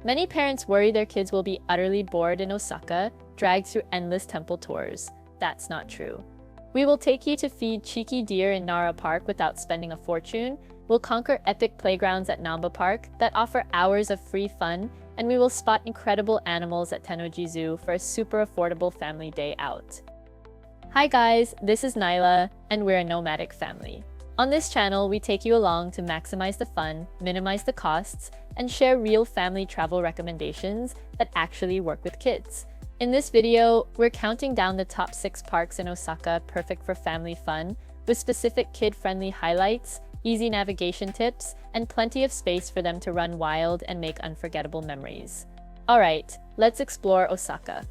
Many parents worry their kids will be utterly bored in Osaka, dragged through endless temple tours. That's not true. We will take you to feed cheeky deer in Nara Park without spending a fortune. We'll conquer epic playgrounds at Namba Park that offer hours of free fun, and we will spot incredible animals at Tennoji Zoo for a super affordable family day out. Hi guys, this is Nyla, and we're a nomadic family. On this channel, we take you along to maximize the fun, minimize the costs, and share real family travel recommendations that actually work with kids. In this video, we're counting down the top 6 parks in Osaka perfect for family fun, with specific kid-friendly highlights, easy navigation tips, and plenty of space for them to run wild and make unforgettable memories. Alright, let's explore Osaka.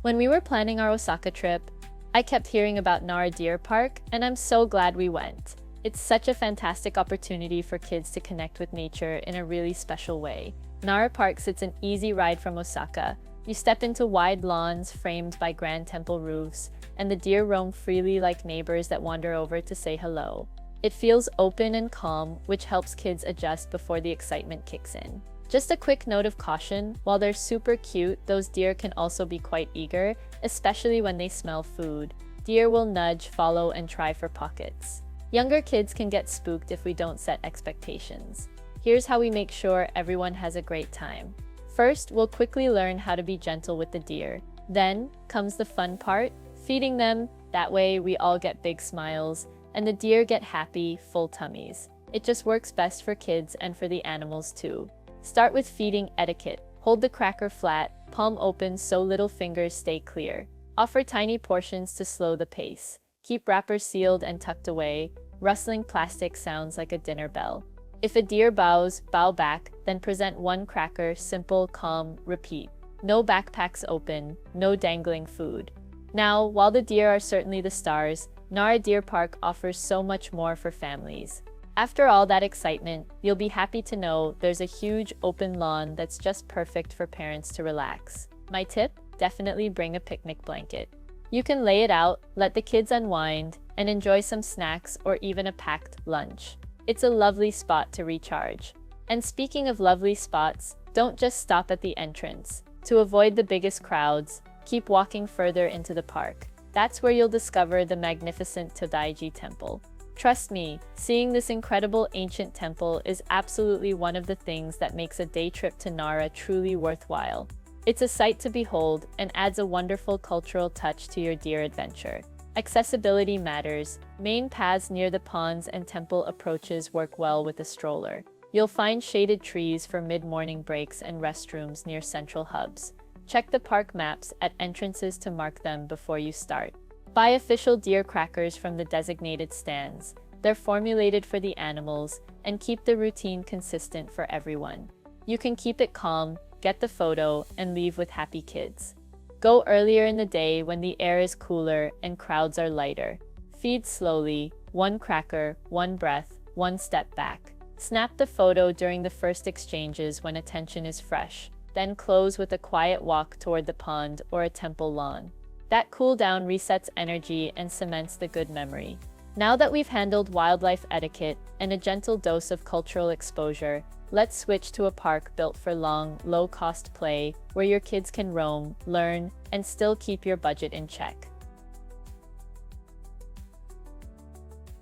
When we were planning our Osaka trip, I kept hearing about Nara Park, and I'm so glad we went. It's such a fantastic opportunity for kids to connect with nature in a really special way. Nara Park sits an easy ride from Osaka. You step into wide lawns framed by grand temple roofs, and the deer roam freely like neighbors that wander over to say hello. It feels open and calm, which helps kids adjust before the excitement kicks in. Just a quick note of caution, while they're super cute, those deer can also be quite eager, especially when they smell food. Deer will nudge, follow, and try for pockets. Younger kids can get spooked if we don't set expectations. Here's how we make sure everyone has a great time. First, we'll quickly learn how to be gentle with the deer. Then comes the fun part, feeding them. That way we all get big smiles, and the deer get happy, full tummies. It just works best for kids and for the animals too. Start with feeding etiquette. Hold the cracker flat, palm open so little fingers stay clear. Offer tiny portions to slow the pace. Keep wrappers sealed and tucked away. Rustling plastic sounds like a dinner bell. If a deer bows, bow back, then present one cracker, simple, calm, repeat. No backpacks open, no dangling food. Now, while the deer are certainly the stars, Nara Park offers so much more for families. After all that excitement, you'll be happy to know there's a huge open lawn that's just perfect for parents to relax. My tip? Definitely bring a picnic blanket. You can lay it out, let the kids unwind, and enjoy some snacks or even a packed lunch. It's a lovely spot to recharge. And speaking of lovely spots, don't just stop at the entrance. To avoid the biggest crowds, keep walking further into the park. That's where you'll discover the magnificent Tennoji Temple. Trust me, seeing this incredible ancient temple is absolutely one of the things that makes a day trip to Nara truly worthwhile. It's a sight to behold and adds a wonderful cultural touch to your deer adventure. Accessibility matters. Main paths near the ponds and temple approaches work well with a stroller. You'll find shaded trees for mid-morning breaks and restrooms near central hubs. Check the park maps at entrances to mark them before you start. Buy official deer crackers from the designated stands. They're formulated for the animals, and keep the routine consistent for everyone. You can keep it calm, get the photo, and leave with happy kids. Go earlier in the day when the air is cooler and crowds are lighter. Feed slowly, one cracker, one breath, one step back. Snap the photo during the first exchanges when attention is fresh, then close with a quiet walk toward the pond or a temple lawn. That cool down resets energy and cements the good memory. Now that we've handled wildlife etiquette and a gentle dose of cultural exposure, let's switch to a park built for long, low-cost play where your kids can roam, learn, and still keep your budget in check.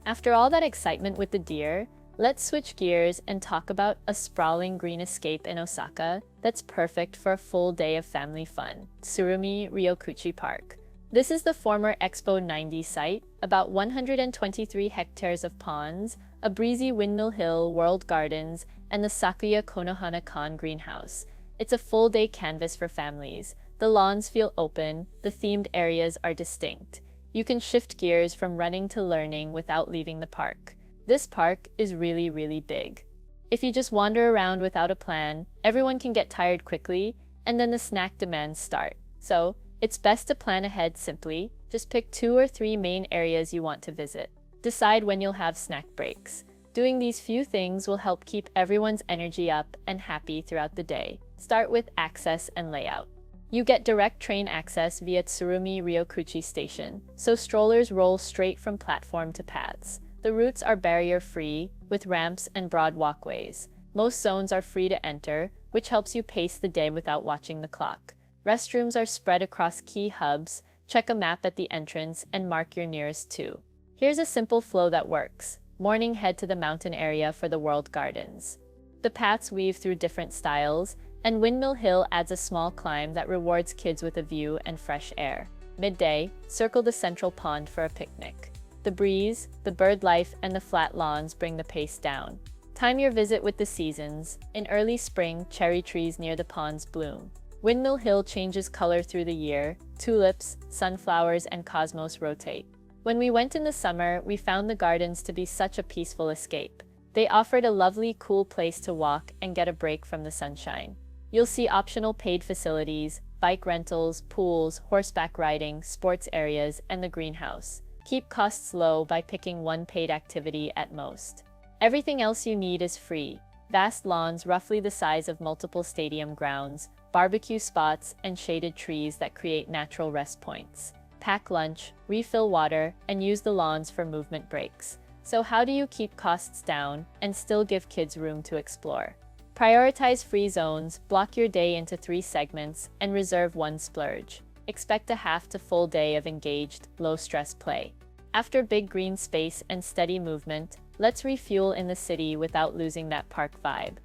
After all that excitement with the deer, let's switch gears and talk about a sprawling green escape in Osaka that's perfect for a full day of family fun, Tsurumi Ryokuchi Park. This is the former Expo 90 site, about 123 hectares of ponds, a breezy windmill hill, world gardens, and the Sakuya Konohana-kan greenhouse. It's a full-day canvas for families. The lawns feel open, the themed areas are distinct. You can shift gears from running to learning without leaving the park. This park is really big. If you just wander around without a plan, everyone can get tired quickly, and then the snack demands start. So, it's best to plan ahead simply. Just pick 2 or 3 main areas you want to visit. Decide when you'll have snack breaks. Doing these few things will help keep everyone's energy up and happy throughout the day. Start with access and layout. You get direct train access via Tsurumi Ryokuchi Station, so strollers roll straight from platform to paths. The routes are barrier-free, with ramps and broad walkways. Most zones are free to enter, which helps you pace the day without watching the clock. Restrooms are spread across key hubs. Check a map at the entrance and mark your nearest two. Here's a simple flow that works. Morning, head to the mountain area for the World Gardens. The paths weave through different styles, and Windmill Hill adds a small climb that rewards kids with a view and fresh air. Midday, circle the central pond for a picnic. The breeze, the bird life, and the flat lawns bring the pace down. Time your visit with the seasons. In early spring, cherry trees near the ponds bloom. Windmill Hill changes color through the year. Tulips, sunflowers, and cosmos rotate. When we went in the summer, we found the gardens to be such a peaceful escape. They offered a lovely, cool place to walk and get a break from the sunshine. You'll see optional paid facilities, bike rentals, pools, horseback riding, sports areas, and the greenhouse. Keep costs low by picking one paid activity at most. Everything else you need is free. Vast lawns roughly the size of multiple stadium grounds, barbecue spots, and shaded trees that create natural rest points. Pack lunch, refill water, and use the lawns for movement breaks. So how do you keep costs down and still give kids room to explore? Prioritize free zones, block your day into 3 segments, and reserve one splurge. Expect a half to full day of engaged, low-stress play. After big green space and steady movement, let's refuel in the city without losing that park vibe.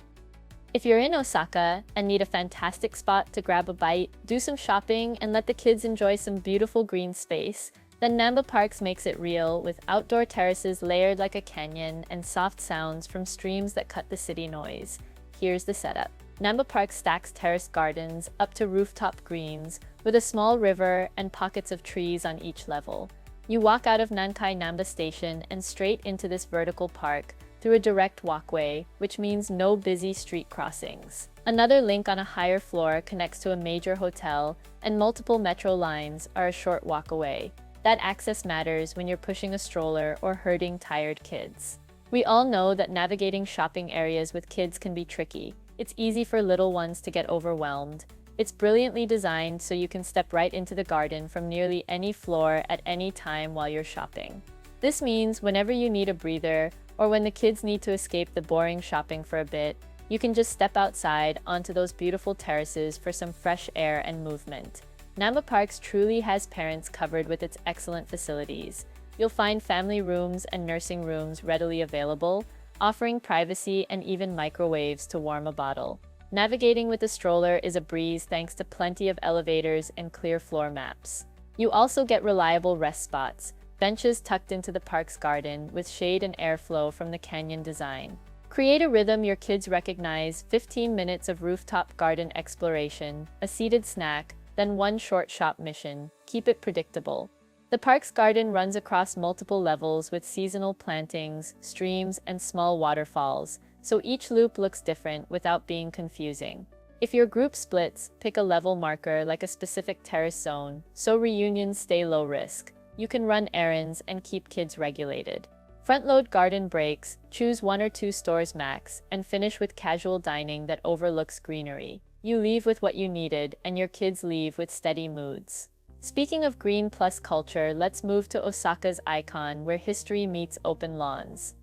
If you're in Osaka and need a fantastic spot to grab a bite, do some shopping, and let the kids enjoy some beautiful green space, then Namba Parks makes it real with outdoor terraces layered like a canyon and soft sounds from streams that cut the city noise. Here's the setup. Namba Park stacks terraced gardens up to rooftop greens with a small river and pockets of trees on each level. You walk out of Nankai Namba Station and straight into this vertical park through a direct walkway, which means no busy street crossings. Another link on a higher floor connects to a major hotel, and multiple metro lines are a short walk away. That access matters when you're pushing a stroller or herding tired kids. We all know that navigating shopping areas with kids can be tricky. It's easy for little ones to get overwhelmed. It's brilliantly designed so you can step right into the garden from nearly any floor at any time while you're shopping. This means whenever you need a breather, or when the kids need to escape the boring shopping for a bit, you can just step outside onto those beautiful terraces for some fresh air and movement. Namba Parks truly has parents covered with its excellent facilities. You'll find family rooms and nursing rooms readily available, offering privacy and even microwaves to warm a bottle. Navigating with a stroller is a breeze thanks to plenty of elevators and clear floor maps. You also get reliable rest spots, benches tucked into the park's garden with shade and airflow from the canyon design. Create a rhythm your kids recognize: 15 minutes of rooftop garden exploration, a seated snack, then one short shop mission. Keep it predictable. The park's garden runs across multiple levels with seasonal plantings, streams, and small waterfalls, so each loop looks different without being confusing. If your group splits, pick a level marker like a specific terrace zone, so reunions stay low risk. You can run errands and keep kids regulated. Front-load garden breaks, choose 1 or 2 stores max, and finish with casual dining that overlooks greenery. You leave with what you needed, and your kids leave with steady moods. Speaking of green plus culture, let's move to Osaka's icon where history meets open lawns.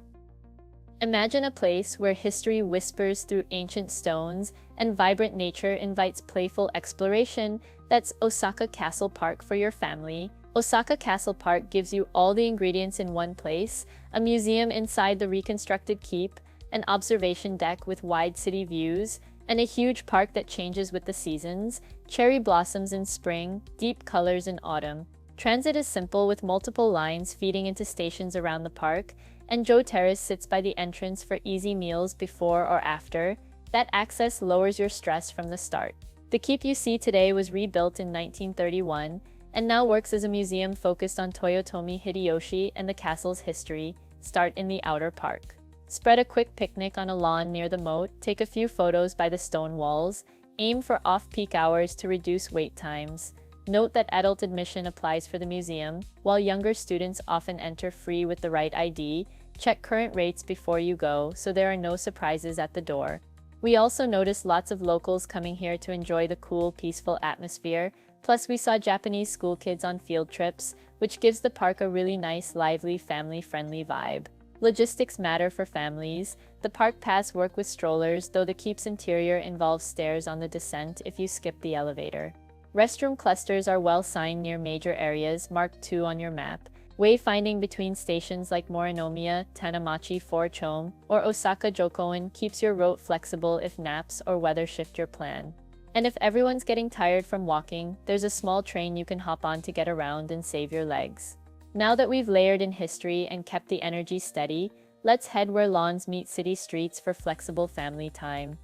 Imagine a place where history whispers through ancient stones and vibrant nature invites playful exploration. That's Osaka Castle Park for your family. Osaka Castle Park gives you all the ingredients in one place: a museum inside the reconstructed keep, an observation deck with wide city views, and a huge park that changes with the seasons: cherry blossoms in spring, deep colors in autumn. Transit is simple with multiple lines feeding into stations around the park, and Joe Terrace sits by the entrance for easy meals before or after. That access lowers your stress from the start. The keep you see today was rebuilt in 1931, and now works as a museum focused on Toyotomi Hideyoshi and the castle's history. Start in the outer park. Spread a quick picnic on a lawn near the moat, take a few photos by the stone walls, aim for off-peak hours to reduce wait times. Note that adult admission applies for the museum, while younger students often enter free with the right ID. Check current rates before you go, so there are no surprises at the door. We also noticed lots of locals coming here to enjoy the cool, peaceful atmosphere. Plus, we saw Japanese school kids on field trips, which gives the park a really nice, lively, family-friendly vibe. Logistics matter for families. The park paths work with strollers, though the keep's interior involves stairs on the descent if you skip the elevator. Restroom clusters are well signed near major areas, marked 2 on your map. Wayfinding between stations like Morinomiya, Tanamachi 4 Chome, or Osaka Jokoin keeps your route flexible if naps or weather shift your plan. And if everyone's getting tired from walking, there's a small train you can hop on to get around and save your legs. Now that we've layered in history and kept the energy steady, let's head where lawns meet city streets for flexible family time.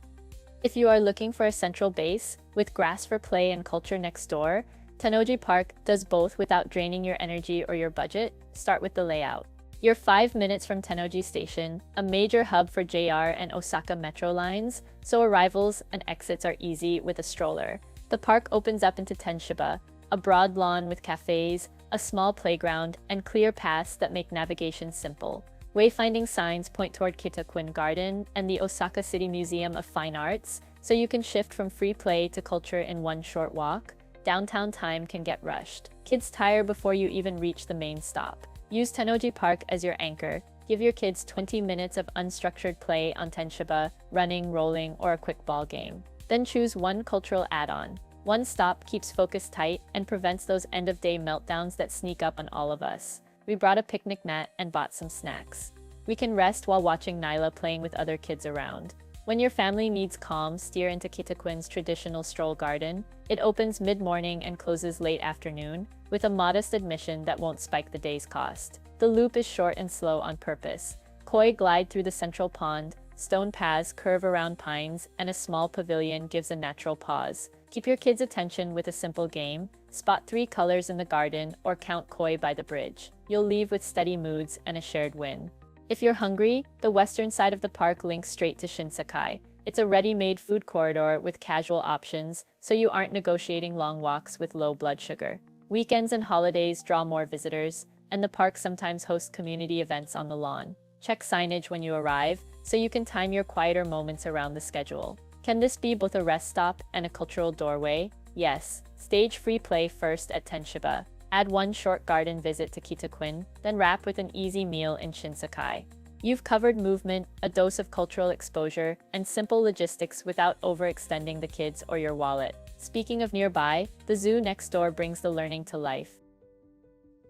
If you are looking for a central base, with grass for play and culture next door, Tennoji Park does both without draining your energy or your budget. Start with the layout. You're 5 minutes from Tennoji Station, a major hub for JR and Osaka Metro lines, so arrivals and exits are easy with a stroller. The park opens up into Tenshiba, a broad lawn with cafes, a small playground, and clear paths that make navigation simple. Wayfinding signs point toward Kitakuen Garden and the Osaka City Museum of Fine Arts, so you can shift from free play to culture in one short walk. Downtown time can get rushed. Kids tire before you even reach the main stop. Use Tennoji Park as your anchor. Give your kids 20 minutes of unstructured play on Tenshiba, running, rolling, or a quick ball game. Then choose one cultural add-on. One stop keeps focus tight and prevents those end-of-day meltdowns that sneak up on all of us. We brought a picnic mat and bought some snacks. We can rest while watching Nyla playing with other kids around. When your family needs calm, steer into Kitakuen's traditional stroll garden. It opens mid-morning and closes late afternoon, with a modest admission that won't spike the day's cost. The loop is short and slow on purpose. Koi glide through the central pond, stone paths curve around pines, and a small pavilion gives a natural pause. Keep your kids' attention with a simple game. Spot 3 colors in the garden or count koi by the bridge. You'll leave with steady moods and a shared win. If you're hungry, the western side of the park links straight to Shinsekai. It's a ready-made food corridor with casual options, so you aren't negotiating long walks with low blood sugar. Weekends and holidays draw more visitors, and the park sometimes hosts community events on the lawn. Check signage when you arrive, so you can time your quieter moments around the schedule. Can this be both a rest stop and a cultural doorway? Yes. Stage free play first at Tenshiba. Add one short garden visit to Kitakuen, then wrap with an easy meal in Shinsekai. You've covered movement, a dose of cultural exposure, and simple logistics without overextending the kids or your wallet. Speaking of nearby, the zoo next door brings the learning to life.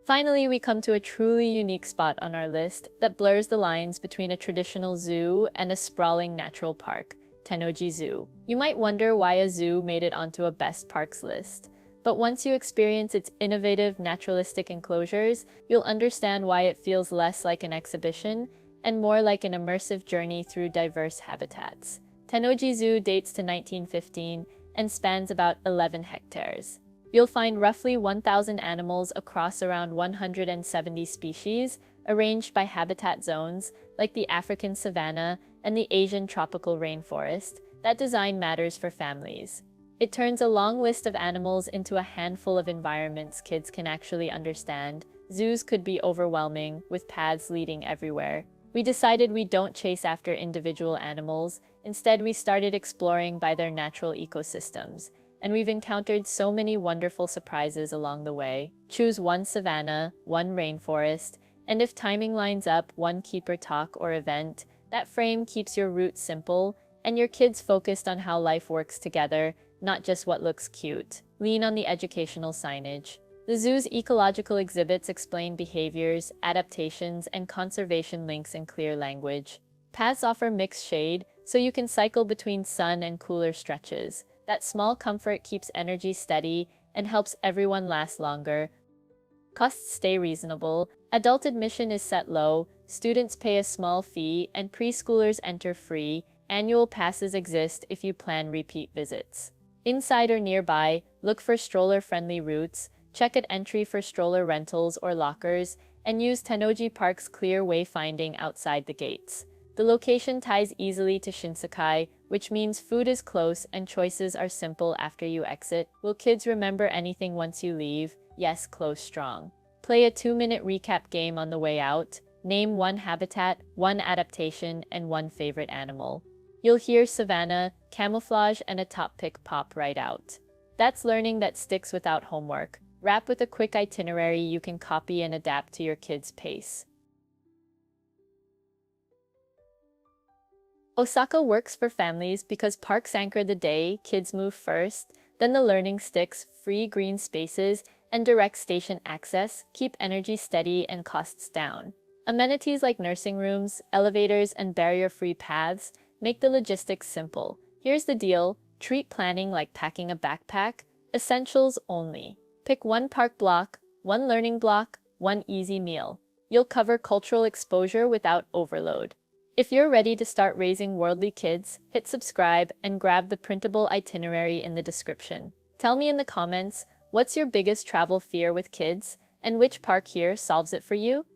Finally, we come to a truly unique spot on our list that blurs the lines between a traditional zoo and a sprawling natural park, Tennoji Zoo. You might wonder why a zoo made it onto a best parks list. But once you experience its innovative, naturalistic enclosures, you'll understand why it feels less like an exhibition and more like an immersive journey through diverse habitats. Tennoji Zoo dates to 1915 and spans about 11 hectares. You'll find roughly 1,000 animals across around 170 species, arranged by habitat zones like the African savanna and the Asian tropical rainforest. That design matters for families. It turns a long list of animals into a handful of environments kids can actually understand. Zoos could be overwhelming, with paths leading everywhere. We decided we don't chase after individual animals. Instead, we started exploring by their natural ecosystems. And we've encountered so many wonderful surprises along the way. Choose one savanna, one rainforest, and if timing lines up, one keeper talk or event. That frame keeps your route simple, and your kids focused on how life works together, not just what looks cute. Lean on the educational signage. The zoo's ecological exhibits explain behaviors, adaptations, and conservation links in clear language. Paths offer mixed shade, so you can cycle between sun and cooler stretches. That small comfort keeps energy steady and helps everyone last longer. Costs stay reasonable. Adult admission is set low, students pay a small fee, and preschoolers enter free. Annual passes exist if you plan repeat visits. Inside or nearby, look for stroller-friendly routes, check at entry for stroller rentals or lockers, and use Tennoji Park's clear wayfinding outside the gates. The location ties easily to Shinsekai, which means food is close and choices are simple after you exit. Will kids remember anything once you leave? Yes, close strong. Play a 2-minute recap game on the way out. Name one habitat, one adaptation, and one favorite animal. You'll hear savanna, camouflage, and a top pick pop right out. That's learning that sticks without homework. Wrap with a quick itinerary you can copy and adapt to your kids' pace. Osaka works for families because parks anchor the day, kids move first, then the learning sticks, free green spaces, and direct station access keep energy steady and costs down. Amenities like nursing rooms, elevators, and barrier-free paths make the logistics simple. Here's the deal: treat planning like packing a backpack, essentials only. Pick one park block, one learning block, one easy meal. You'll cover cultural exposure without overload. If you're ready to start raising worldly kids, hit subscribe and grab the printable itinerary in the description. Tell me in the comments, what's your biggest travel fear with kids, and which park here solves it for you?